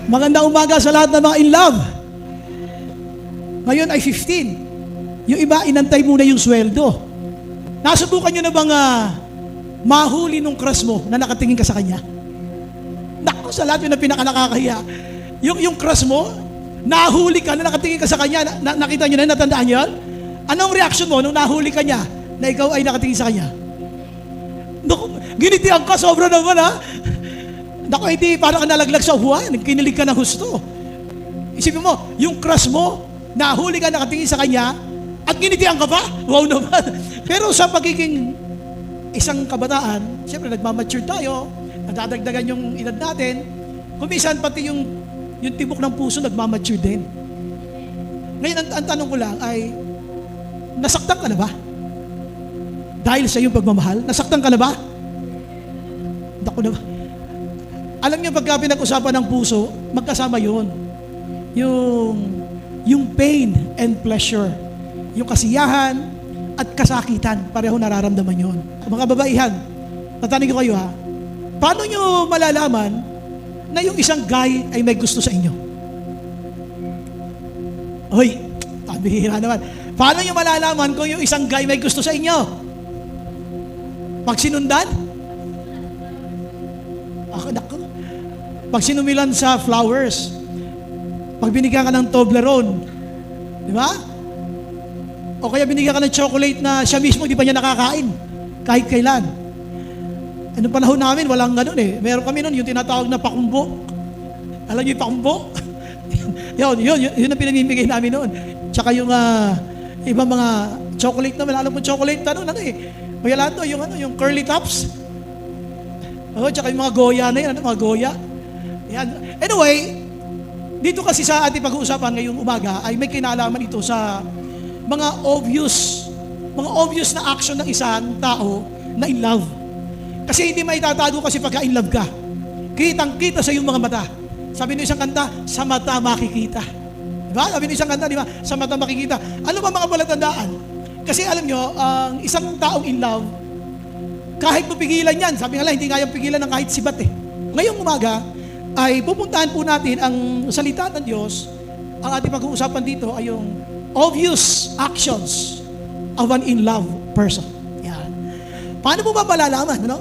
Magandang umaga sa lahat ng mga in love. Ngayon ay 15. Yung iba, inantay muna yung sweldo. Nasubukan nyo na bang mahuli nung crush mo na nakatingin ka sa kanya? Naku, sa lahat yun na pinakanakakahiya. Yung crush mo, nahuli ka na nakatingin ka sa kanya, nakita nyo na, natandaan nyo yan? Anong reaction mo nung nahuli ka niya na ikaw ay nakatingin sa kanya? Naku, ginitihan ka, sobra naman ha. Naku, hindi, parang ka nalaglag sa upuan, kinilig ka ng husto. Isipin mo, yung crush mo, nahuli ka, nakatingin sa kanya, at ginitihan ka pa? Wow naman. Pero sa pagiging isang kabataan, siyempre nagmamature tayo, nadadagdagan yung edad natin, kumisan pati yung tibok ng puso nagmamature din. Ngayon, ang tanong ko lang ay, nasaktan ka na ba? Dahil sa iyong pagmamahal, nasaktan ka na ba? Naku na ba? Alam niyo, pagka pinag-usapan ng puso, magkasama yun. Yung pain and pleasure, yung kasiyahan at kasakitan, pareho nararamdaman yun. Mga babaihan, tatanungin ko kayo ha, paano nyo malalaman na yung isang guy ay may gusto sa inyo? Hoy, pabihira naman. Paano nyo malalaman kung yung isang guy may gusto sa inyo? Pag sinundan? Naku. Pag sinumilan sa flowers, pag binigyan ka ng Toblerone, di ba? O kaya binigyan ka ng chocolate na siya mismo di pa niya nakakain, kahit kailan. Anong panahon namin, walang ganun eh. Meron kami nun, yung tinatawag na pakumbo. Alam niyo yung pakumbo? yun ang pinamimigay namin noon. Tsaka yung ibang mga chocolate naman, alam mo chocolate, ano eh. Kaya lahat yung curly tops. Tsaka yung mga goya na yan, mga goya. Yan. Anyway, dito kasi sa ating pag-uusapan ngayong umaga ay may kinalaman ito sa mga obvious na action ng isang tao na in love. Kasi hindi maitatago kasi pagka in love ka. Kitang-kita sa iyong mga mata. Sabi ng isang kanta, sa mata makikita. Diba? Sabi ng isang kanta, diba? Sa mata makikita. Ano ba mga palatandaan? Kasi alam nyo, ang isang taong in love, kahit mapigilan yan, sabi nga lang, hindi kayang pigilan ng kahit sibat eh. Ngayong umaga, ay pupuntahan po natin ang salita ng Diyos. Ang ating pag-uusapan dito ay yung obvious actions of an in love person. Yan. Paano mo ba malalaman? Ano?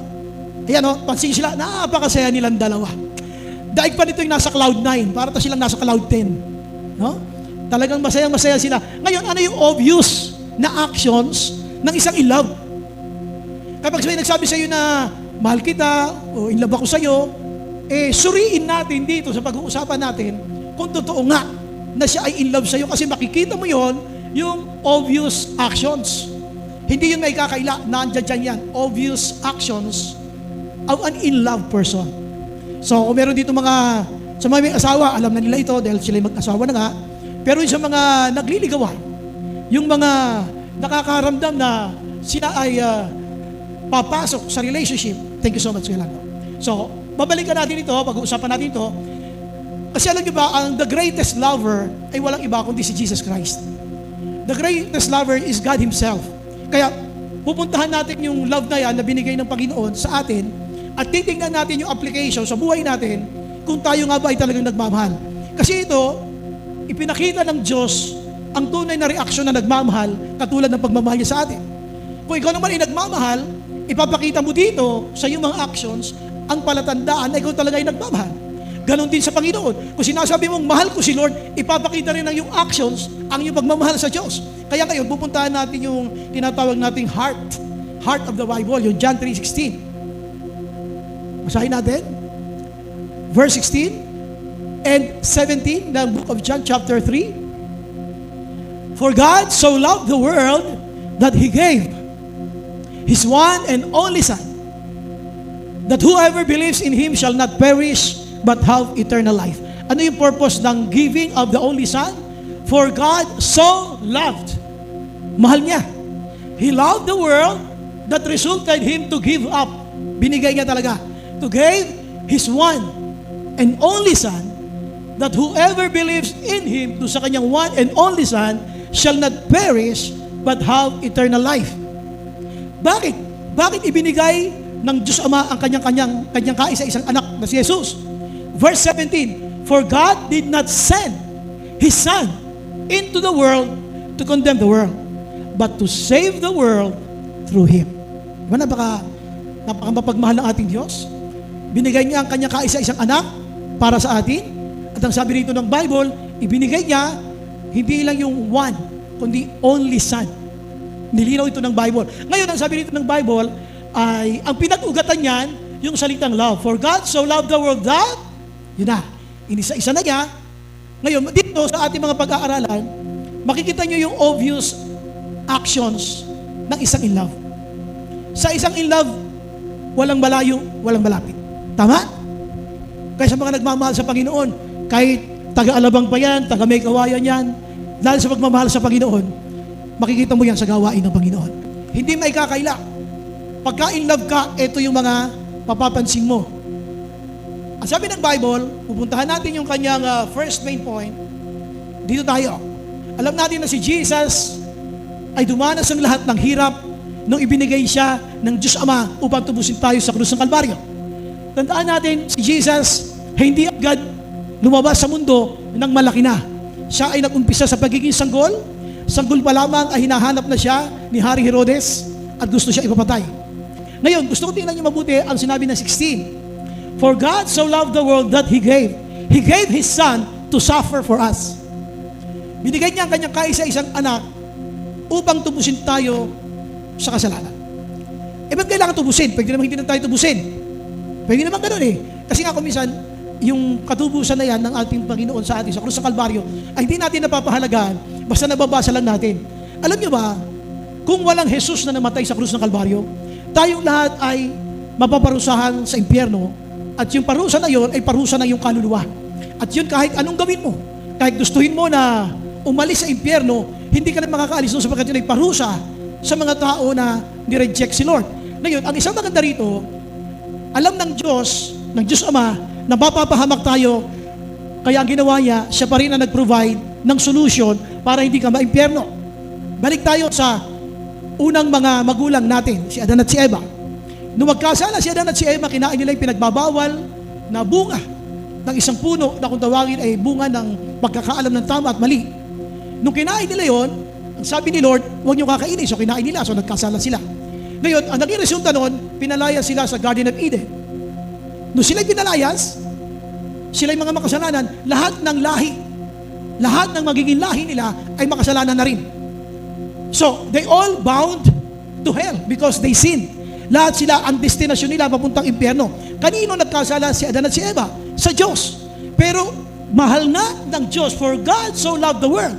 Ayan pansin sila, napakasaya nilang dalawa. Daig pa nito yung nasa cloud 9, para ta silang nasa cloud 10. No? Talagang masayang-masaya sila. Ngayon, ano yung obvious na actions ng isang in love? Kapag may nagsabi sa iyo na mahal kita o in love ako sa iyo, suriin natin dito sa pag-uusapan natin kung totoo nga na siya ay in love sa iyo kasi makikita mo yon yung obvious actions. Hindi yun may kakaila, nandiyan dyan yan. Obvious actions of an in love person. So, kung meron dito sa mga may asawa, alam na nila ito dahil sila mag-asawa na nga. Pero yung sa mga nagliligawan, yung mga nakakaramdam na sila ay papasok sa relationship, thank you so much, Yolanda. So, babalikan natin ito, pag-uusapan natin ito. Kasi alam niyo ba, the greatest lover ay walang iba kundi si Jesus Christ. The greatest lover is God Himself. Kaya, pupuntahan natin yung love na yan na binigay ng Panginoon sa atin at titingnan natin yung application sa buhay natin kung tayo nga ba ay talagang nagmamahal. Kasi ito, ipinakita ng Diyos ang tunay na reaksyon na nagmamahal katulad ng pagmamahal niya sa atin. Kung ikaw naman ay nagmamahal, ipapakita mo dito sa iyong mga actions ang palatandaan na ikaw talaga ay nagmamahal. Ganon din sa Panginoon. Kung sinasabi mong mahal ko si Lord, ipapakita rin ng iyong actions ang iyong pagmamahal sa Diyos. Kaya ngayon, pupuntahan natin yung tinatawag nating heart of the Bible, yung John 3:16. Basahin natin. Verse 16 and 17 ng book of John chapter 3. For God so loved the world that He gave His one and only Son, that whoever believes in Him shall not perish, but have eternal life. Ano yung purpose ng giving of the only Son? For God so loved. Mahal niya. He loved the world that resulted Him to give up. Binigay niya talaga. To give His one and only Son, that whoever believes in Him, to sa kanyang one and only Son, shall not perish, but have eternal life. Bakit? Bakit ibinigay ng Diyos Ama ang kanyang kaisa-isang anak na si Jesus? Verse 17, For God did not send His Son into the world to condemn the world, but to save the world through Him. Diba napaka-mapagmahal ng ating Diyos? Binigay niya ang kanyang kaisa-isang anak para sa atin. At ang sabi rito ng Bible, ibinigay niya hindi lang yung one, kundi only Son. Nilinaw ito ng Bible. Ngayon, ang sabi rito ng Bible ay, ang pinag-ugatan niyan, yung salitang love. For God so loved the world that, yun na, inisa-isa na niya. Ngayon, dito sa ating mga pag-aaralan, makikita niyo yung obvious actions ng isang in love. Sa isang in love, walang malayo, walang malapit. Tama? Kaya sa mga nagmamahal sa Panginoon, kahit taga-Alabang pa yan, taga-May Kawayan yan, dahil sa pagmamahal sa Panginoon, makikita mo yan sa gawain ng Panginoon. Hindi may kakaila. Pagka in love ka, ito yung mga papapansin mo. Ang sabi ng Bible, pupuntahan natin yung kanyang first main point. Dito tayo. Alam natin na si Jesus ay dumanas ang lahat ng hirap nung ibinigay siya ng Diyos Ama upang tubusin tayo sa krus ng Kalbaryo. Tandaan natin, si Jesus ay hindi agad lumabas sa mundo ng malaki na. Siya ay nag-umpisa sa pagiging sanggol. Sanggol pa lamang ay hinahanap na siya ni Hari Herodes at gusto siya ipapatay. Ngayon, gusto ko tingnan niyo mabuti ang sinabi ng 16. For God so loved the world that He gave His Son to suffer for us. Binigay niya ang kanyang kaisa-isang anak upang tubusin tayo sa kasalanan. Ba't kailangan tubusin? Pwede naman hindi na tayo tubusin. Pwede naman ganun eh. Kasi nga minsan, yung katubusan na yan ng ating Panginoon sa atin sa krus ng Kalbaryo ay hindi natin napapahalagaan basta nababasa lang natin. Alam niyo ba, kung walang Jesus na namatay sa krus ng Kalbaryo, tayong lahat ay mapaparusahan sa impyerno at yung parusa na yon ay parusa ng iyong kaluluwa. At yun kahit anong gawin mo, kahit gustuhin mo na umalis sa impyerno, hindi ka na makakaalis doon sapagkat yun ay parusa sa mga tao na nireject si Lord. Ngayon, ang isang maganda rito, alam ng Diyos Ama, na mapapahamak tayo, kaya ang ginawa niya, siya pa rin ang nag-provide ng solution para hindi ka maimpyerno. Balik tayo sa unang mga magulang natin, si Adan at si Eva. Nung magkasala si Adan at si Eva, kinain nila yung pinagbabawal na bunga ng isang puno na kung tawagin ay bunga ng pagkakaalam ng tama at mali. Nung kinain nila yon, ang sabi ni Lord, huwag niyo kakainin. So kinain nila, so nagkasala sila. Ngayon, ang naging resulta noon, pinalaya sila sa Garden of Eden. Nung sila'y pinalayas, sila'y mga makasalanan, lahat ng lahi, lahat ng magiging lahi nila ay makasalanan na rin. So, they all bound to hell because they sinned. Lahat sila, ang destinasyon nila papuntang impyerno. Kanino nagkasala si Adan at si Eva? Sa Diyos. Pero, mahal na ng Diyos, for God so loved the world.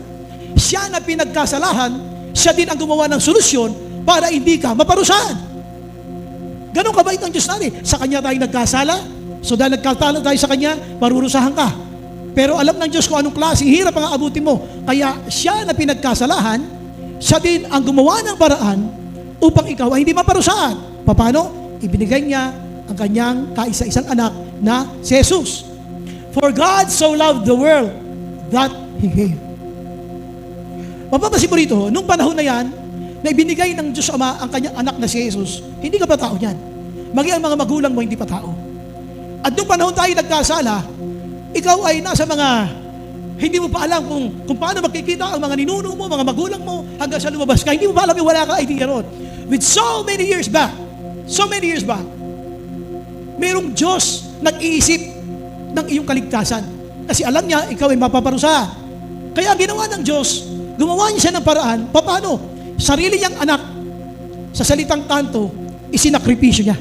Siya na pinagkasalahan, siya din ang gumawa ng solusyon para hindi ka maparusahan. Ganon kabait ang Diyos natin. Sa Kanya tayo nagkasala, so dahil nagkasala tayo sa Kanya, parurusahan ka. Pero alam ng Diyos kung anong klaseng hirap ang aabutin mo. Kaya siya na pinagkasalahan, siya din ang gumawa ng paraan upang ikaw ay hindi maparusahan. Paano? Ibinigay niya ang kanyang kaisa-isang anak na si Jesus. For God so loved the world that He gave. Mapapansin mo rito, nung panahon na yan, na ibinigay ng Diyos Ama ang kanyang anak na si Jesus, hindi ka pa tao yan. Maging ang mga magulang mo, hindi pa tao. At nung panahon tayo nagkasala, ikaw ay nasa mga, hindi mo pa alam kung paano magkikita ang mga ninuno mo, mga magulang mo, hanggang sa lumabas ka. Hindi mo pa alam, wala ka idea ron. With so many years back, merong Diyos nag-iisip ng iyong kaligtasan. Kasi alam niya, ikaw ay mapaparusahan. Kaya ginawa ng Diyos, gumawa niya siya ng paraan, paano? Sarili niyang anak, sa salitang kanto, isinakripisyo niya.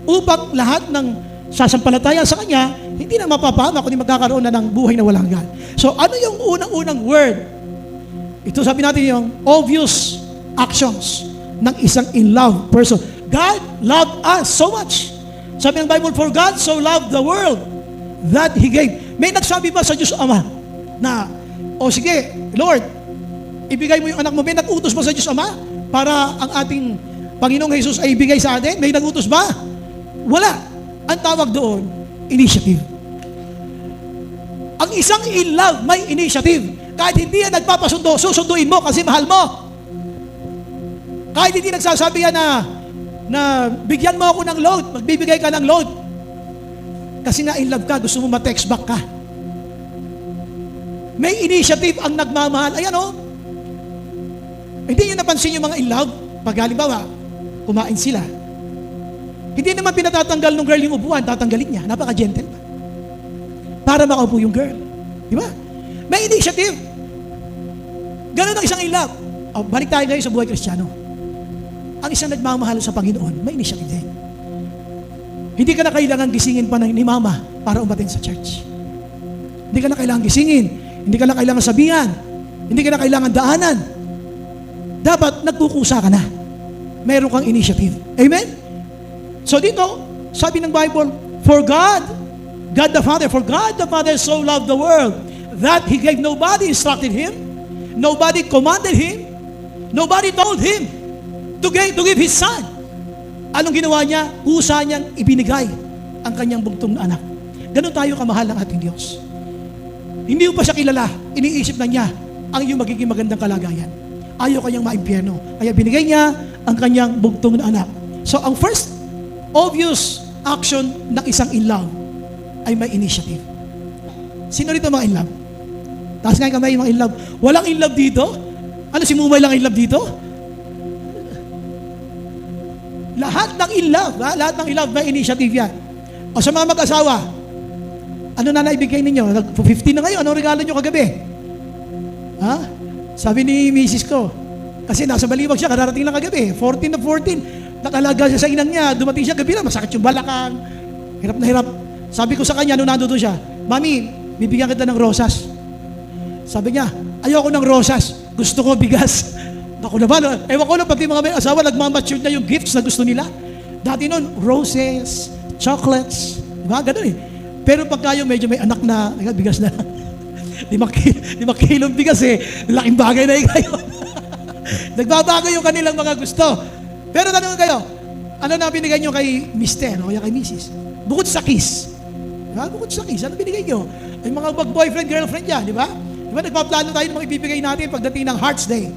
Upang lahat ng sasampalataya sa Kanya, hindi na mapapahamak, kundi magkakaroon na ng buhay na walang hanggan. So, ano yung unang-unang word? Ito sabi natin yung obvious actions ng isang in love person. God loved us so much. Sabi ng Bible, for God so loved the world that He gave. May nagsabi ba sa Diyos Ama na, sige, Lord, ibigay mo yung anak mo. May nag-utos ba sa Diyos Ama para ang ating Panginoong Jesus ay ibigay sa atin? May nag-utos ba? Wala. Ang tawag doon, initiative. Ang isang in love may initiative. Kahit hindi yan nagpapasundo, susunduin mo kasi mahal mo. Kahit hindi nagsasabi yan na bigyan mo ako ng load, magbibigay ka ng load. Kasi nga in love ka, gusto mo ma-text back ka. May initiative ang nagmamahal. Ayan o. Hindi nyo napansin yung mga in love? Pag halimbawa, kumain sila. Hindi naman pinatatanggal ng girl yung upuan, tatanggalin niya. Napaka-gentleman. Para makaupo yung girl. Di ba? May initiative. Ganun ang isang in love. O, balik tayo ngayon sa buhay Kristiyano. Ang isang nagmamahal sa Panginoon, may initiative din. Hindi ka na kailangan gisingin pa ni mama para umatin sa church. Hindi ka na kailangan gisingin. Hindi ka na kailangan sabihan. Hindi ka na kailangan daanan. Dapat nagkukusa ka na. Meron kang initiative. Amen? So dito, sabi ng Bible, for God the Father so loved the world that He gave. Nobody instructed Him. Nobody commanded Him. Nobody told Him to give His Son. Anong ginawa niya? Kusa niyang ibinigay ang kanyang bugtong na anak. Ganun tayo kamahal ng ating Diyos. Hindi mo pa siya kilala, iniisip na niya ang iyong magiging magandang kalagayan. Ayaw kanyang maimpyerno. Kaya binigay niya ang kanyang bugtong na anak. So ang first obvious action ng isang in love ay may initiative. Sino rito mga in love? Taas nga yung kamay yung mga in love. Walang in love dito? Ano, si Mumay lang in love dito? Lahat ng in love, ha? Lahat ng in love may initiative yan. O sa mga mag-asawa, ano na naibigay ninyo? 15 na kayo, anong regalo nyo kagabi? Ha? Sabi ni Mrs. ko, kasi nasa Baliwag siya, kararating lang kagabi, 14 na 14, nakalaga siya sa inang niya, dumating siya gabi lang, masakit yung balakang, hirap na hirap. Sabi ko sa kanya, nung nandun siya, Mami, bibigyan kita ng rosas. Sabi niya, ayoko ng rosas, gusto ko bigas. Ako naman, ewan ko na, pati mga may asawa, nagmamature na yung gifts na gusto nila. Dati nun, roses, chocolates, diba? Ganun eh. Pero pag kayo medyo may anak na, bigas na, 5 kilong bigas eh, laking bagay na kayo. Nagbabago yung kanilang mga gusto. Pero tanong kayo, ano na binigay nyo kay Mr. o kay Mrs.? Bukod sa kiss. Diba? Bukod sa kiss, ano binigay nyo? Ay mga boyfriend, girlfriend yan, di ba? Di ba nagpaplano tayo ng mga ibibigay natin pagdating ng Hearts Day.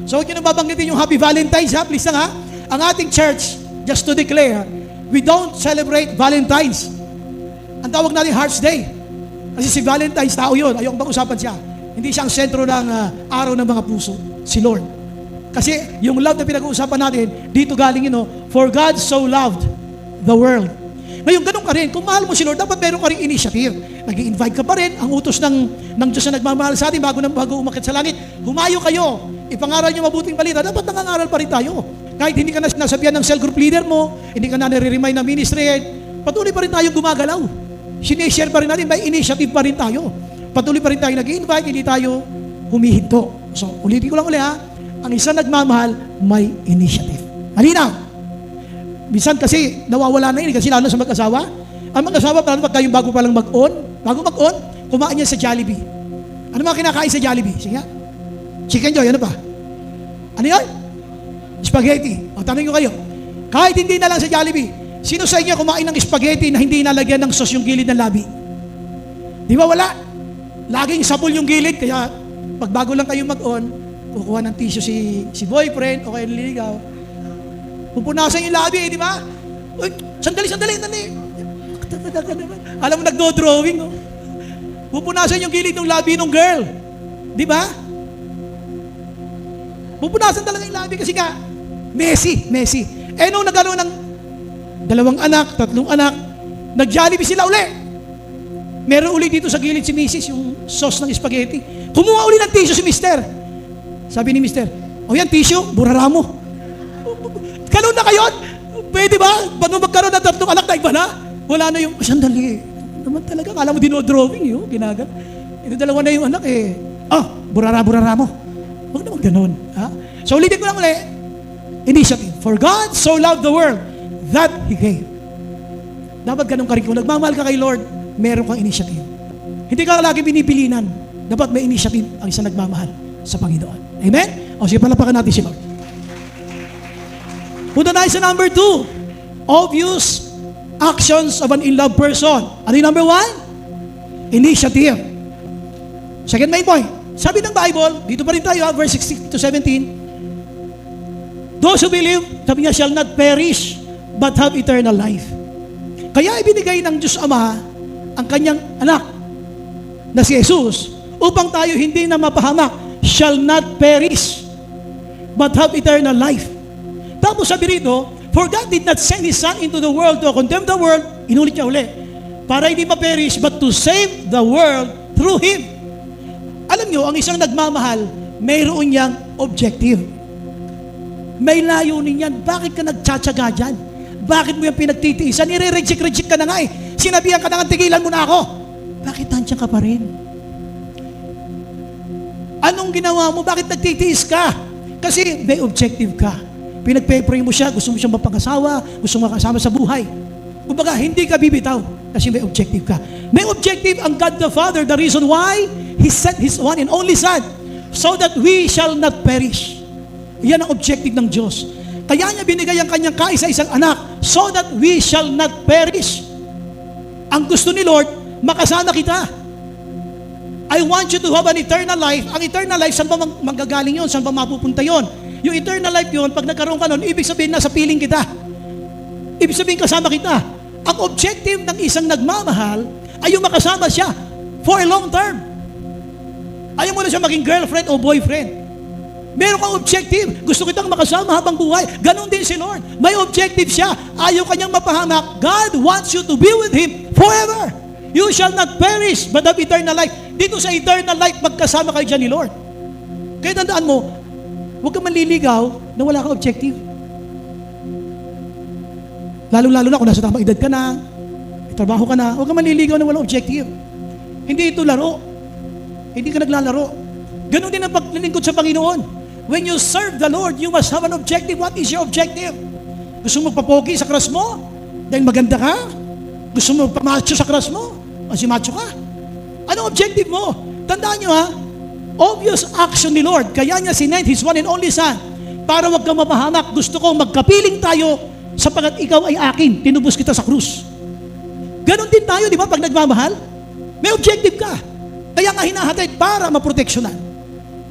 So huwag nyo na babanggitin yung Happy Valentine's, ha? Please lang, ha? Ang ating church, just to declare, we don't celebrate Valentine's. Ang tawag natin Hearts Day. Kasi si Valentine's, tao yun. Ayokong pag-usapan siya. Hindi siya ang sentro ng araw ng mga puso. Si Lord. Kasi yung love na pinag-uusapan natin, dito galing yun, for God so loved the world. Ngayon, ganun ka rin. Kung mahal mo si Lord, dapat meron ka rin initiative. Nag-i-invite ka pa rin. Ang utos ng Diyos na nagmamahal sa atin bago umakit sa langit. Humayo kayo. Ipangaral nyo mabuting balita. Dapat nangangaral pa rin tayo. Kahit hindi ka na nasabihan ng cell group leader mo, hindi ka na nare-remind ng ministry, patuloy pa rin tayong gumagalaw. Sinishare pa rin natin, may initiative pa rin tayo. Patuloy pa rin tayo nag-i-invite, hindi tayo humihinto. So, ulitin ko lang ulit, ha? Ang isang nagmamahal, may initiative. Halinaw! Minsan kasi, nawawala na yun, kasi lalo sa mag-asawa. Ang mag-asawa, pag kayong bago palang mag-on, kumain niya sa Jollibee. Ano mga kinakain sa Jollibee? Sige nga. Chicken Joy, ano pa? Ano yun? Spaghetti. O, tanong nyo kayo. Kahit hindi na lang sa Jollibee, sino sa inyo kumain ng spaghetti na hindi nalagyan ng sauce yung gilid ng labi? Di ba wala? Laging sabol yung gilid, kaya pag bago lang kayo mag-on, kukuha ng tissue si boyfriend o kaya nililigaw. Pupunasan yung labi, di ba? Uy, sandali. Alam mo, nagdo-drawing. Oh. Pupunasan yung gilid ng labi ng girl. Di ba? Pupunasan talaga yung labi kasi nga, messy. Nung nagkaroon ng 2 anak, 3 anak, nag-Jollibee sila uli. Meron uli dito sa gilid si Mrs. yung sauce ng spaghetti. Kumuha uli ng tissue si Mr. Sabi ni Mr., o yan tissue, buraramo. Ganun na kayon? Pwede ba? Ba't mo magkaroon ng 3 anak na iba na? Wala na yung, sandali. Naman talaga, kala mo dinodrawing yun, ginagal. Ito 2 na yung anak eh. Buraramo. Huwag naman ganun. Ha? So ulitin ko lang ulit. Initiative. For God so loved the world that He gave. Dapat ganun ka rin. Kung nagmamahal ka kay Lord, meron kang initiative. Hindi ka lagi binibilinan. Dapat may initiative ang isang nagmamahal sa Panginoon. Amen? O sige, palapakan natin si Lord. Punta tayo sa number 2. Obvious actions of an in-love person. Ano yung number 1? Initiative. Second main point. Sabi ng Bible, dito pa rin tayo, verse 16 to 17, those who believe, sabi niya, shall not perish, but have eternal life. Kaya ibinigay ng Diyos Ama ang kanyang anak na si Jesus upang tayo hindi na mapahamak, shall not perish, but have eternal life. Tapos sabi rito, for God did not send His Son into the world to condemn the world, inulit niya uli, para hindi ma-perish, but to save the world through Him. Alam niyo, ang isang nagmamahal, mayroon niyang objective. May layunin yan. Bakit ka nagtsatsaga dyan? Bakit mo yung pinagtitiisan? Nire-reject ka na nga eh. Sinabihan ka na nga, tigilan mo na ako. Bakit nandiyan ka pa rin? Anong ginawa mo? Bakit nagtitiis ka? Kasi may objective ka. Pinagpe-pray mo siya, gusto mo siyang mapangasawa, gusto mo makasama sa buhay. Kumbaga, hindi ka bibitaw kasi may objective ka. May objective ang God the Father. The reason why He sent His one and only Son, so that we shall not perish. Yan ang objective ng Diyos. Kaya niya binigay ang kanyang kaisa-isang anak, so that we shall not perish. Ang gusto ni Lord, makasama kita. I want you to have an eternal life. Ang eternal life, saan ba manggagaling yun? Saan ba mapupunta yun? Yung eternal life yun, pag nagkaroon ka nun, ibig sabihin nasa piling kita. Ibig sabihin kasama kita. Ang objective ng isang nagmamahal ay yung makasama siya for a long term. Ayaw mo na siya maging girlfriend o boyfriend. Meron kang objective. Gusto kitang makasama habang buhay. Ganon din si Lord. May objective siya. Ayaw kanyang mapahamak. God wants you to be with Him forever. You shall not perish, but have eternal life. Dito sa eternal life, magkasama kayo dyan ni Lord. Kaya tandaan mo, huwag kang manliligaw na wala kang objective. Lalo-lalo na kung nasa tamang edad ka na, may trabaho ka na, huwag kang manliligaw na walang objective. Hindi ito laro. Hindi ka naglalaro. Ganon din ang paglilingkod sa Panginoon. When you serve the Lord, you must have an objective. What is your objective? Gusto mo magpapogi sa crush mo? Dahil maganda ka? Gusto mo magpamacho sa crush mo? Kasi macho ka? Anong objective mo? Tandaan nyo ha, obvious action ni Lord. Kaya niya sinend His one and only Son para wag kang mapahamak. Gusto kong magkapiling tayo sapagat ikaw ay akin. Tinubos kita sa krus. Ganon din tayo, di ba, pag nagmamahal? May objective ka. Kaya nga hinahatid para maproteksyonan.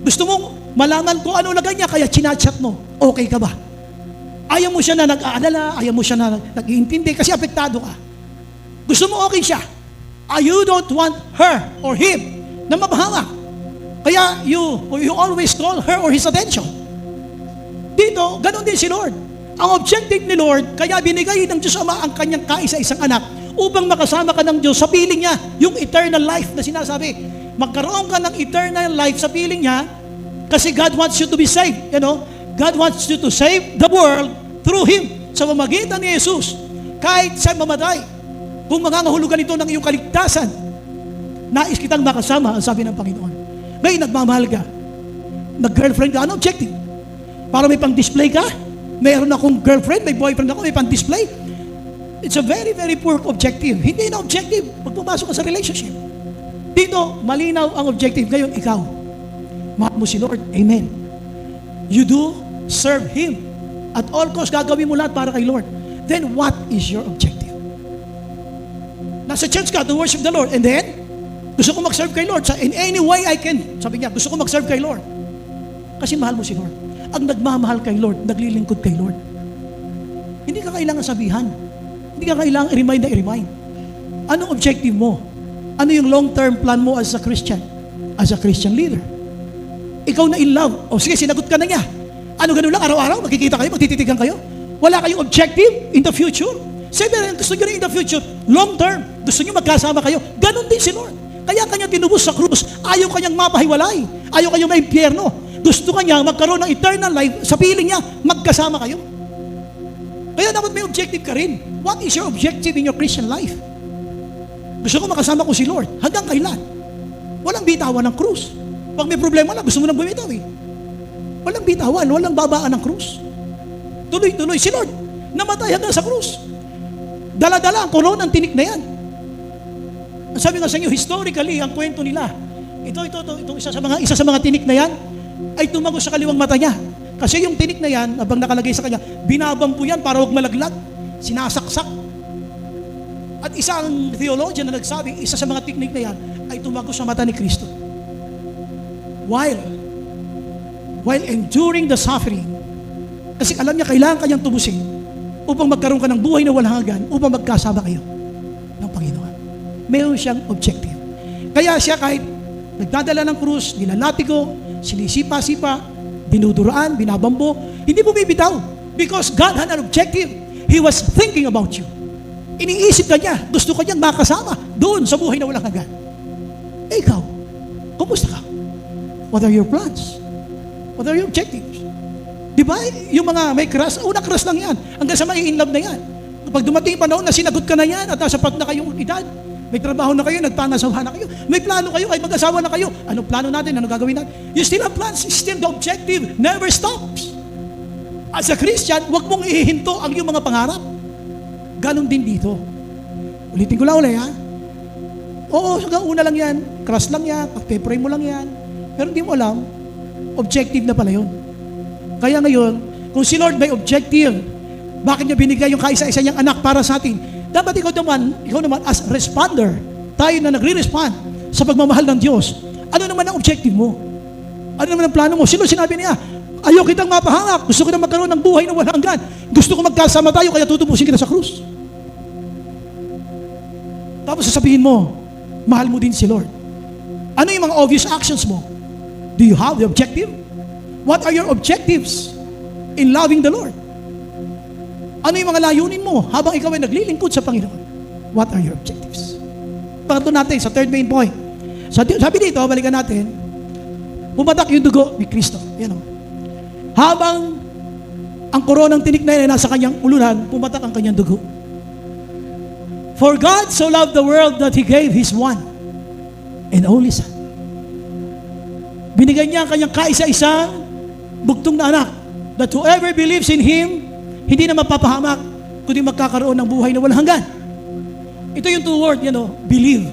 Gusto mong malaman kung ano lagay niya, kaya chinachat mo. Okay ka ba? Ayaw mo siya na nag-aalala, ayaw mo siya na nag-iintindi kasi apektado ka. Gusto mo okay siya. You don't want her or him na mabahamak. Kaya you always call her or his attention. Dito, ganun din si Lord. Ang objective ni Lord, kaya binigay ng Diyos Ama ang kanyang kaisa-isang anak upang makasama ka ng Diyos sa piling niya, yung eternal life na sinasabi. Magkaroon ka ng eternal life sa piling niya kasi God wants you to be saved. You know? God wants you to save the world through Him. Sa pamamagitan ni Jesus, kahit siya mamatay, kung mangangahulugan ito ng iyong kaligtasan, nais kitang makasama, ang sabi ng Panginoon. Ngayon, nagmamahal ka. Nag-girlfriend ka, ano objective? Para may pang-display ka? Mayroon akong girlfriend, may boyfriend ako, may pang-display? It's a very, very poor objective. Hindi na objective pag pumasok ka sa relationship. Dito, malinaw ang objective. Ngayon, ikaw, mahal mo si Lord. Amen. You do serve Him. At all costs, gagawin mo lahat para kay Lord. Then, what is your objective? Nasa church ka to worship the Lord. And then, gusto ko mag-serve kay Lord. In any way I can. Sabi niya, gusto ko mag-serve kay Lord. Kasi mahal mo si Lord. Ang nagmamahal kay Lord, naglilingkod kay Lord. Hindi ka kailangan sabihan. Hindi ka kailangan i-remind. Anong objective mo? Ano yung long-term plan mo as a Christian? As a Christian leader? Ikaw na in love. O sige, sinagot ka na niya. Ano ganun lang, araw-araw, magkikita kayo, magtititigan kayo? Wala kayong objective in the future? Sabi rin, gusto nyo rin in the future, long-term, gusto nyo magkasama kayo. Ganon din si Lord. Kaya kanya tinubos sa krus. Ayaw kanyang mapahiwalay. Ayaw kanyang maimpyerno. Gusto kanya magkaroon ng eternal life. Sa piling niya, magkasama kayo. Kaya dapat may objective ka rin. What is your objective in your Christian life? Gusto ko makasama ko si Lord. Hanggang kailan? Walang bitawan ng krus. Pag may problema na, gusto mo nang bumitaw eh. Walang bitawan, walang babaan ng krus. Tuloy-tuloy si Lord. Namatay hanggang sa krus. Dala-dala ang koron ng tinik na yan. Sabi nga sa inyo, historically, ang kwento nila, ito isa sa mga tinik na yan, ay tumagos sa kaliwang mata niya. Kasi yung tinik na yan, habang nakalagay sa kanya, binabampo yan para huwag malaglag. Sinasaksak. At isang theologian na nagsabi, isa sa mga tinik na yan, ay tumagos sa mata ni Kristo. While enduring the suffering, kasi alam niya, kailangan kanyang tubusin upang magkaroon ka ng buhay na walang hanggan, upang magkasama kayo ng Panginoon. Mayroon siyang objective. Kaya siya kahit nagdadala ng krus, nilalatigo, sinisipa-sipa, dinuduraan, binabambo, hindi bumibitaw. Because God had an objective. He was thinking about you. Iniisip ka niya, gusto ka niyang makasama doon sa buhay na walang hanggan. Eh ikaw, kumusta ka? What are your plans? What are your objectives? Di ba? Yung mga may crush, unang crush lang yan. Hanggang sa may in love na yan. Kapag dumating yung panahon na sinagot ka na yan at nasa pag na kayong edad, may trabaho na kayo, nagpanasawa na kayo, may plano kayo, ay mag-asawa na kayo. Anong plano natin? Anong gagawin natin? You still have plans. Still the objective never stops. As a Christian, huwag mong ihihinto ang iyong mga pangarap. Ganon din dito. Ulitin ko lang ulit, ha? Oo, hanggang una lang yan. Crush lang yan. Pag-pray mo lang yan. Pero hindi mo alam, objective na pala yun. Kaya ngayon, kung si Lord may objective, bakit niya binigay yung kaisa-isa niyang anak para sa atin? Dapat ikaw naman as responder, tayo na nagre-respond sa pagmamahal ng Diyos. Ano naman ang objective mo? Ano naman ang plano mo? Sino sinabi niya, ayaw kitang mapahangak, gusto ko na magkaroon ng buhay na walang hanggan, gusto ko magkasama tayo, kaya tutubusin kita sa krus. Tapos sasabihin mo, mahal mo din si Lord. Ano yung mga obvious actions mo? Do you have the objective? What are your objectives in loving the Lord? Ano yung mga layunin mo habang ikaw ay naglilingkod sa Panginoon? What are your objectives? Pangatlo natin sa third main point. Sabi dito, balikan natin, pumatak yung dugo ni Kristo. Yan o. Habang ang koronang tinik na yan ay nasa kanyang ulunan, pumatak ang kanyang dugo. For God so loved the world that He gave His one and only Son. Binigay niya ang kanyang kaisa-isang bugtong na anak, that whoever believes in Him, hindi na mapapahamak, kundi magkakaroon ng buhay na walang hanggan. Ito yung two word, believe.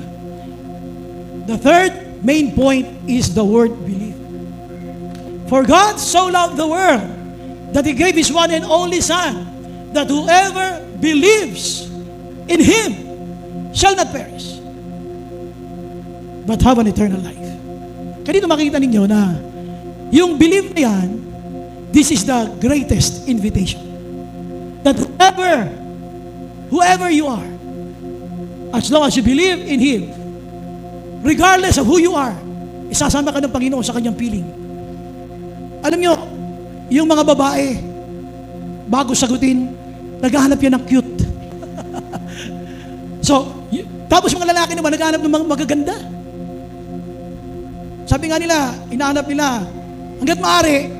The third main point is the word believe. For God so loved the world that He gave His one and only Son, that whoever believes in Him shall not perish, but have an eternal life. Kaya dito makikita ninyo na yung believe na yan, this is the greatest invitation. That whoever you are, as long as you believe in Him, regardless of who you are, isasama ka ng Panginoon sa kanyang piling. Alam nyo, yung mga babae, bago sagutin, naghahanap yan ng cute. Tapos mga lalaki naman, naghahanap ng mga magaganda. Sabi nga nila, inahanap nila, hanggat maaari,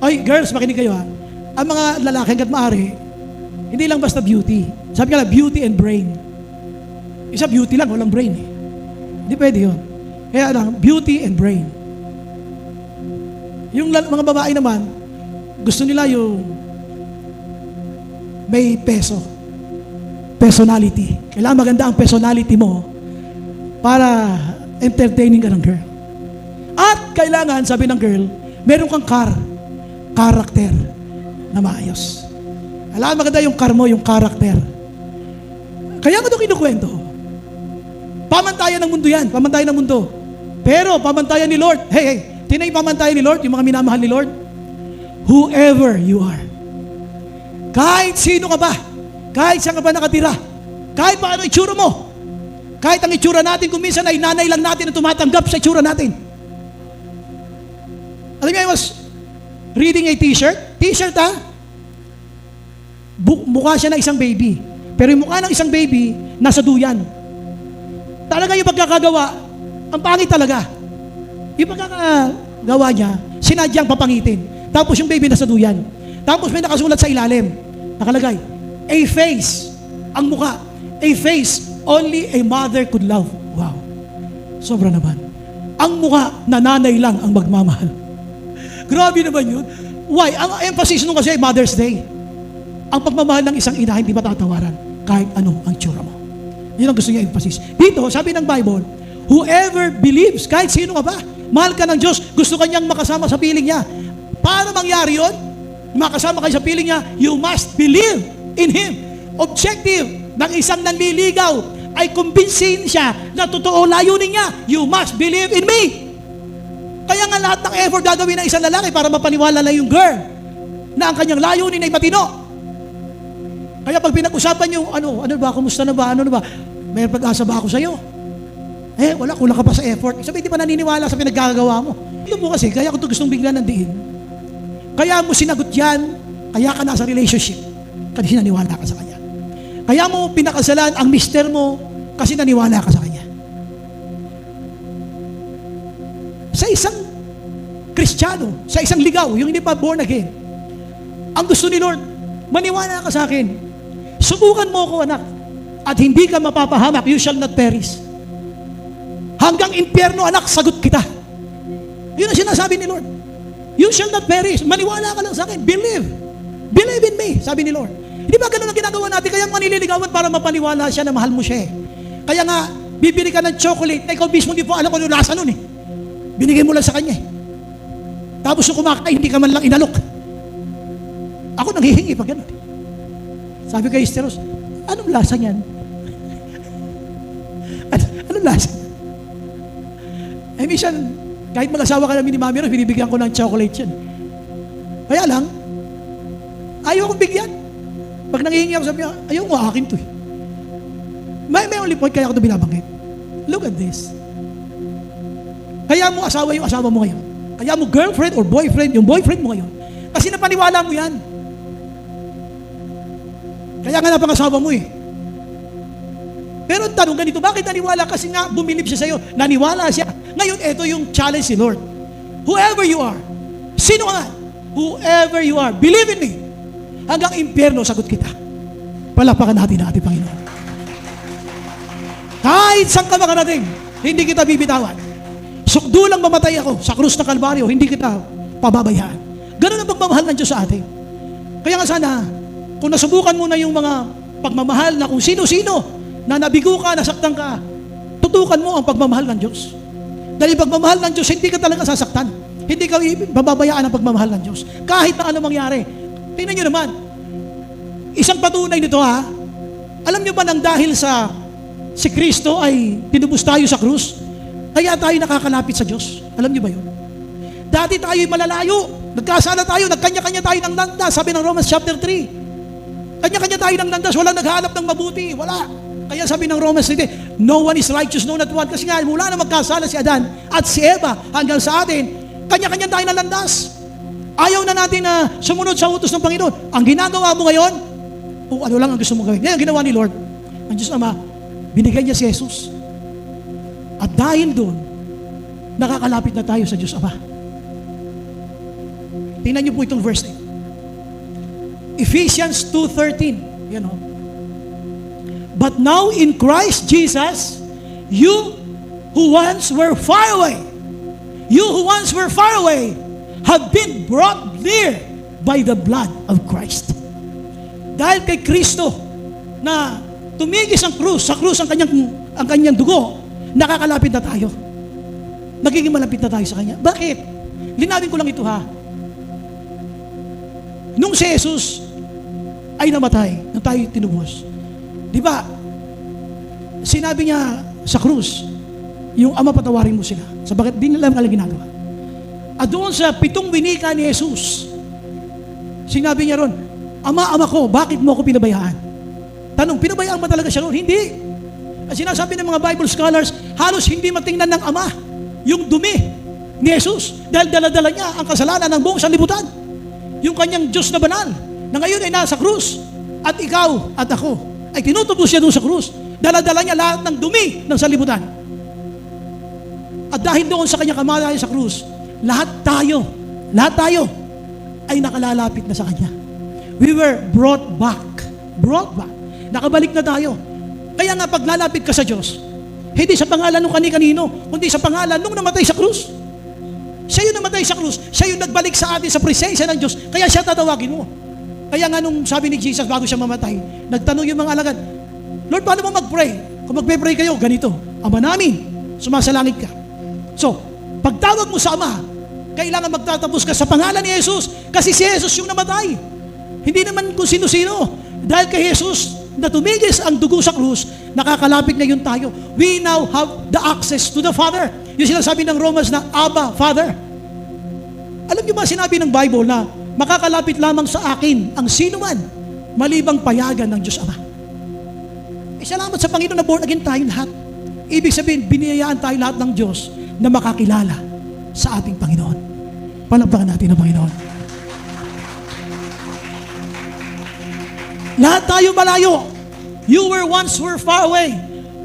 ay girls, makinig kayo ha, ang mga lalaki hanggat maaari, hindi lang basta beauty. Sabi nga lang, beauty and brain. Isa beauty lang, walang brain eh. Hindi pwede yun. Kaya lang, beauty and brain. Yung mga babae naman, gusto nila yung may peso. Personality. Kailangan maganda ang personality mo para entertaining ka ng girl. At kailangan, sabi ng girl, meron kang character na maayos. Alam, maganda yung car mo, yung character. Kaya ko ito kinukwento. Pamantayan ng mundo yan, pamantayan ng mundo. Pero pamantayan ni Lord, tinay pamantayan ni Lord, yung mga minamahal ni Lord, whoever you are. Kahit sino ka ba, kahit saan ka ba nakatira, kahit paano itsura mo, kahit ang itsura natin, kung minsan ay nanay lang natin na tumatanggap sa itsura natin. Alam niyo, I was reading a t-shirt ha, mukha siya ng isang baby. Pero yung mukha ng isang baby, nasa duyan. Talaga yung pagkakagawa, ang pangit talaga. Yung pagkakagawa niya, sinadyang papangitin. Tapos yung baby nasa duyan. Tapos may nakasulat sa ilalim, nakalagay, a face, ang mukha, a face only a mother could love. Wow. Sobra naman. Ang mukha, nanay lang ang magmamahal. Grabe naman yun. Why? Ang emphasis nung kasi Mother's Day. Ang pagmamahal ng isang ina hindi matatawaran kahit ano ang tsura mo. Yun ang gusto niya emphasis. Dito, sabi ng Bible, whoever believes, kahit sino ka ba, mahal ka ng Diyos, gusto ka niyang makasama sa piling niya. Paano mangyari yun? Makasama kayo sa piling niya, you must believe in Him. Objective ng isang nanliligaw ay kumbinsin siya na totoo layunin niya, you must believe in me. Kaya nga lahat ng effort gagawin ng isang lalaki para mapaniwala na yung girl na ang kanyang layunin ay matino. Kaya pag pinag-usapan yung, ano ba, kumusta na ba, may pag-asa ba ako sa'yo? Wala, kulang ka pa sa effort. Sabi, hindi pa naniniwala sa pinaggagawa mo. Ito po kasi, kaya ko ito gustong bigla ng diin. Kaya mo sinagot yan, kaya ka nasa relationship, kasi naniwala ka sa Kanya. Kaya mo pinakasalan ang mister mo, kasi naniwala ka sa Kanya. Sa isang Kristiyano, sa isang ligaw, yung hindi pa born again, ang gusto ni Lord, maniwala ka sa akin. Subukan mo ako, anak, at hindi ka mapapahamak, you shall not perish. Hanggang impyerno, anak, sagot kita. Yun ang sinasabi ni Lord. You shall not perish. Maniwala ka lang sa akin. Believe. Believe in me, sabi ni Lord. Hindi ba ganun ang ginagawa natin? Kaya manililigawan para mapaniwala siya na mahal mo siya eh. Kaya nga, bibili ka ng chocolate na ikaw mismo hindi po alam kung ano lasa nun eh. Binigay mo lang sa kanya eh. Tapos yung kumakain, hindi ka man lang inalok. Ako nanghihingi pag gano'n. Sabi kay Esteros, anong lasa niyan? Anong lasa? Minsan, kahit mag-asawa ka namin ni Mami Rose, binibigyan ko ng chocolate yan. Kaya lang, ayaw akong bigyan. Pag nanghihingi ako, sabi niya, ayaw ko, akin to eh. May only point, kaya ako ito binabanggit. Look at this. Kaya mo asawa yung asawa mo ngayon. Kaya mo girlfriend or boyfriend yung boyfriend mo ngayon. Kasi napaniwala mo yan. Kaya nga napangasawa mo eh. Pero ang tanong ganito, bakit naniwala? Kasi nga bumilib siya sa'yo. Naniwala siya. Ngayon, ito yung challenge ni Lord. Whoever you are, sino ka nga? Whoever you are, believe in me. Hanggang impyerno, sagot kita. Palapakan natin ang ating Panginoon. Kahit saan ka makarating, hindi kita bibitawan. Sukdulang mamatay ako sa krus ng Kalbaryo, hindi kita pababayaan. Ganun ang pagmamahal ng Diyos sa atin. Kaya nga sana, kung nasubukan mo na yung mga pagmamahal na kung sino-sino, na nabigo ka, nasaktan ka, tutukan mo ang pagmamahal ng Diyos. Dahil pagmamahal ng Diyos, hindi ka talaga sasaktan. Hindi ka bababayaan ang pagmamahal ng Diyos. Kahit na ano mangyari. Tingnan nyo naman, isang patunay nito ha, alam nyo ba nang dahil sa si Kristo ay tinubos tayo sa krus, kaya tayo nakakalapit sa Diyos. Alam nyo ba yun? Dati tayo malalayo, nagkasala tayo, nagkanya-kanya tayo ng landas, sabi ng Romans chapter 3. Kanya-kanya tayo ng landas, walang naghahanap ng mabuti, wala. Kaya sabi ng Romans 3, no one is righteous, no not one. Kasi nga, mula na magkasala si Adan at si Eva hanggang sa atin, kanya-kanya tayo ng landas. Ayaw na natin na sumunod sa utos ng Panginoon. Ang ginagawa mo ngayon, kung ano lang ang gusto mong gawin. Ngayon, ginawa ni Lord, ang Diyos Ama, binigay niya si Jesus. At dahil doon, nakakalapit na tayo sa Diyos Ama. Tingnan niyo po itong verse 8. Ephesians 2:13. Yan o. But now in Christ Jesus, you who once were far away, have been brought near by the blood of Christ. Dahil kay Kristo na tumigis ang krus, sa krus ang kanyang dugo, nakakalapit na tayo. Nagiging malapit na tayo sa Kanya. Bakit? Linawin ko lang ito ha. Nung si Jesus ay namatay, nung tayo tinubos, di ba, sinabi niya sa krus, yung Ama, patawarin mo sila. Sa bakit di nila kala ginagawa. At doon sa 7 winika ni Jesus, sinabi niya ron, Ama ko, bakit mo ako pinabayaan? Tanong, pinabayaan ba talaga siya ron? Hindi. At sinasabi ng mga Bible scholars, halos hindi matingnan ng Ama yung dumi ni Jesus dahil dala-dala niya ang kasalanan ng buong sanlibutan. Yung kanyang Diyos na banal na ngayon ay nasa krus at ikaw at ako ay tinutubos siya doon sa krus. Dala-dala niya lahat ng dumi ng sanlibutan. At dahil doon sa kanyang kamatayan sa krus, lahat tayo ay nakalalapit na sa Kanya. We were brought back. Nakabalik na tayo. Kaya nga paglalapit ka sa Diyos, hindi sa pangalan ng kani-kanino, kundi sa pangalan nung namatay sa krus. Siya yung namatay sa krus, siya yung nagbalik sa atin sa presensya ng Diyos, kaya siya tatawagin mo. Kaya nga nung sabi ni Jesus bago siya mamatay, nagtanong yung mga alagad, Lord, paano mo mag-pray? Kung mag-pray kayo, ganito, Ama namin, sumasalangit ka. So, pagtawag mo sa Ama, kailangan magtatapos ka sa pangalan ni Jesus, kasi si Jesus yung namatay. Hindi naman kung sino-sino. Dahil kay Jesus na tumigis ang dugo sa krus, nakakalapit na yun tayo. We now have the access to the Father. Yung sinasabi ng Romans na, Abba, Father. Alam niyo ba sinabi ng Bible na makakalapit lamang sa akin ang sino man, malibang payagan ng Diyos Ama. Salamat sa Panginoon na born again tayo lahat. Ibig sabihin, biniyayaan tayo lahat ng Diyos na makakilala sa ating Panginoon. Palakpakan natin ang Panginoon. Lahat tayo malayo. You were once far away.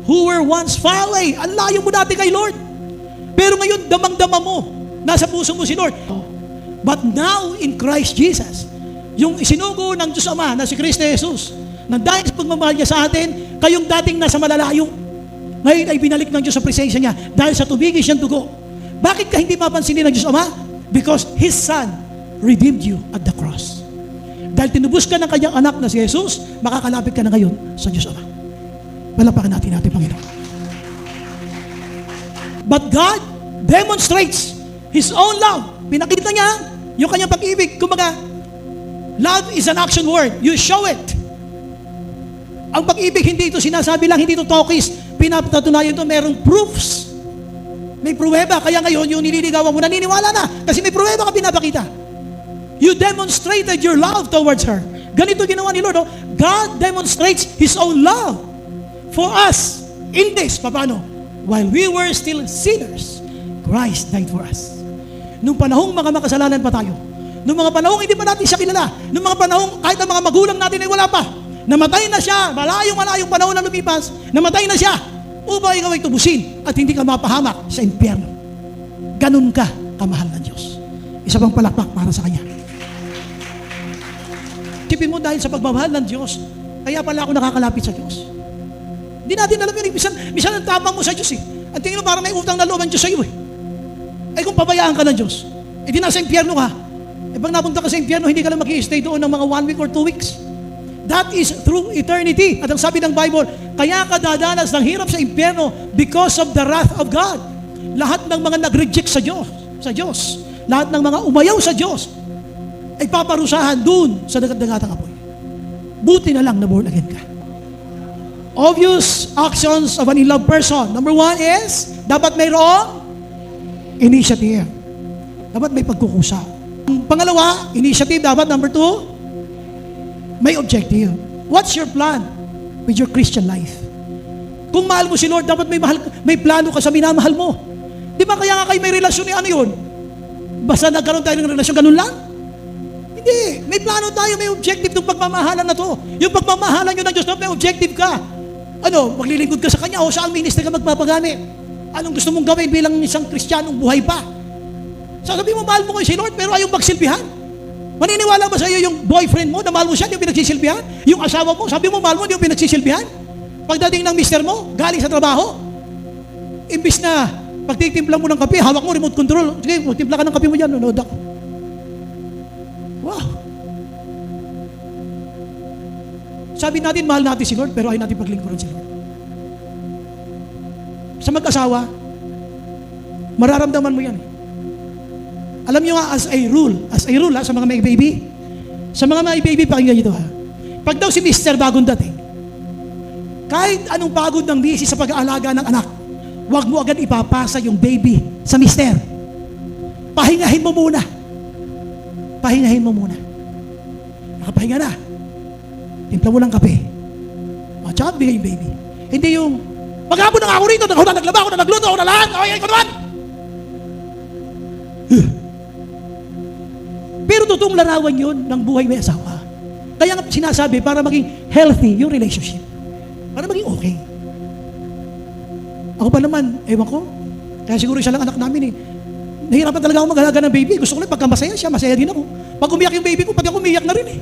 Who were once far away. Ang layo mo dati kay Lord. Pero ngayon, damang-dama mo. Nasa puso mo si Lord. But now, in Christ Jesus, yung isinugo ng Diyos Ama na si Kristo Jesus, na dahil sa pagmamahal niya sa atin, kayong dating nasa malalayo, ngayon ay binalik ng Diyos sa presensya niya dahil sa tubigis niyang dugo. Bakit ka hindi papansinin ng Diyos Ama? Because His Son redeemed you at the cross. Dahil tinubos ka ng kanyang anak na si Jesus, makakalapit ka na ngayon sa Diyos Ama. Palapakan natin Panginoon. But God demonstrates His own love. Pinakita niya yung kanyang pag-ibig. Kumbaga, love is an action word. You show it. Ang pag-ibig, hindi ito sinasabi lang, hindi ito talkies. Pinapatunayan ito, merong proofs. May pruweba. Kaya ngayon, yung nililigawan mo, naniniwala na. Kasi may pruweba ka pinapakita. You demonstrated your love towards her. Ganito ginawa ni Lord. Oh. God demonstrates His own love for us in this. Paano? While we were still sinners, Christ died for us. Nung panahong mga makasalanan pa tayo, nung mga panahong hindi pa natin siya kilala, nung mga panahong kahit ang mga magulang natin ay wala pa, namatay na siya, malayong panahon na lumipas, namatay na siya, upang ikaw ay tubusin at hindi ka mapahamak sa impyerno. Ganun ka kamahal ng Diyos. Isa pang palakpak para sa Kanya. Tipin mo dahil sa pagmamahal ng Diyos, kaya pala ako nakakalapit sa Diyos. Hindi natin alam yun. Minsan ang tapang mo sa Diyos eh. At tingin mo parang may utang na loob ang Diyos sa iyo eh. Eh kung pabayaan ka ng Diyos, eh di nasa impyerno ka. Eh pag napunta ka sa impyerno, hindi ka lang mag-i-stay doon ng mga 1 week or 2 weeks. That is through eternity. At ang sabi ng Bible, kaya ka dadanas ng hirap sa impyerno because of the wrath of God. Lahat ng mga nag-reject sa Diyos, lahat ng mga umayaw sa Diyos, ay paparusahan doon sa dagat-dagatang apoy. Buti na lang na born again ka. Obvious actions of an in-love person. Number 1 is, dapat mayroong initiative. Dapat may pagkukusa. Pangalawa, initiative dapat. Number 2, may objective. What's your plan with your Christian life? Kung mahal mo si Lord, dapat may plano ka sa minamahal mo. Di ba kaya nga kayo may relasyon ni ano yun? Basta nagkaroon tayo ng relasyon, ganun lang? Hindi. May plano tayo, may objective itong pagmamahalan na to. Yung pagmamahalan nyo ng Diyos, may objective ka. Ano, maglilingkod ka sa Kanya o saan ministry ka magpapagamit? Anong gusto mong gawin bilang isang Kristiyanong buhay pa? Sasabihin mo, mahal mo kayo si Lord, pero ayaw magsilbihan. Maniniwala ba sa iyo yung boyfriend mo na mahal mo siya, hindi yung pinagsisilbihan? Yung asawa mo, sabi mo, mahal mo, hindi yung pinagsisilbihan? Pagdating ng mister mo, galing sa trabaho, imbis na pagtitimpla mo ng kape, hawak mo remote control. Sige, timpla ka ng kape mo dyan, nanood ako. Wow. Sabi natin, mahal natin si Lord, pero ayaw natin paglingkuran si Lord. Sa mag-asawa, mararamdaman mo yan. Alam nyo nga, as a rule sa mga may baby, pakinggan nyo ito ha. Pag daw si mister bagong dating, kahit anong pagod ng misis sa pag-aalaga ng anak, huwag mo agad ipapasa yung baby sa mister. Pahingahin mo muna. Pahingahin mo muna. Nakapahinga na. Timpla mo ng kape. O, tsaka bigay yung baby. Hindi yung, maghapon na ako rito, ako na naglaba, ako na nagluto, ako na lahat, ay ko naman. Pero totoong larawan yun ng buhay may asawa. Kaya nga sinasabi, para maging healthy yung relationship. Para maging okay. Ako pa naman, ewan ko, kaya siguro isa lang anak namin eh. Nahirapan talaga ako mag-alaga ng baby. Gusto ko lang pagka masaya siya, masaya din ako. Pag umiyak yung baby ko, pag ako umiyak na rin eh.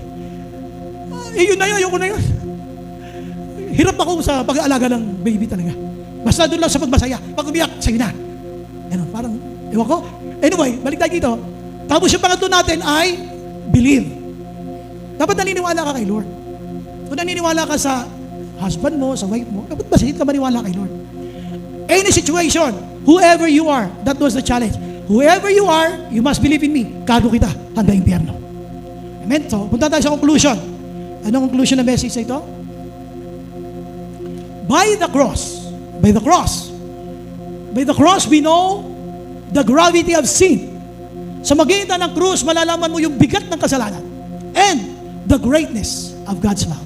Yun na yun, ayoko na yun. Hirap ako sa pag-aalaga ng baby talaga. Basta doon lang sa pagmasaya. Pag umiyak, sa'yo na. Ganun, parang, ewan ko. Anyway, balik tayo dito. Tapos yung pangatlo natin ay believe. Dapat naniniwala ka kay Lord. Kung naniniwala ka sa husband mo, sa wife mo, dapat masahit ka maniwala kay Lord. Any situation, whoever you are, that was the challenge. Whoever you are, you must believe in me. Kago kita hanggang impyerno. Amen? So, punta tayo sa conclusion. Anong conclusion na message sa ito? By the cross, we know the gravity of sin. Sa magitan ng krus, malalaman mo yung bigat ng kasalanan and the greatness of God's love.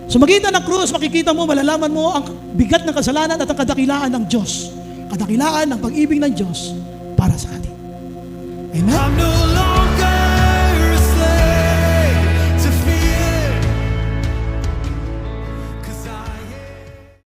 Sa magitan ng krus, makikita mo, malalaman mo ang bigat ng kasalanan at ang kadakilaan ng Diyos. Kadakilaan ng pag-ibig ng Diyos para sa atin. Amen?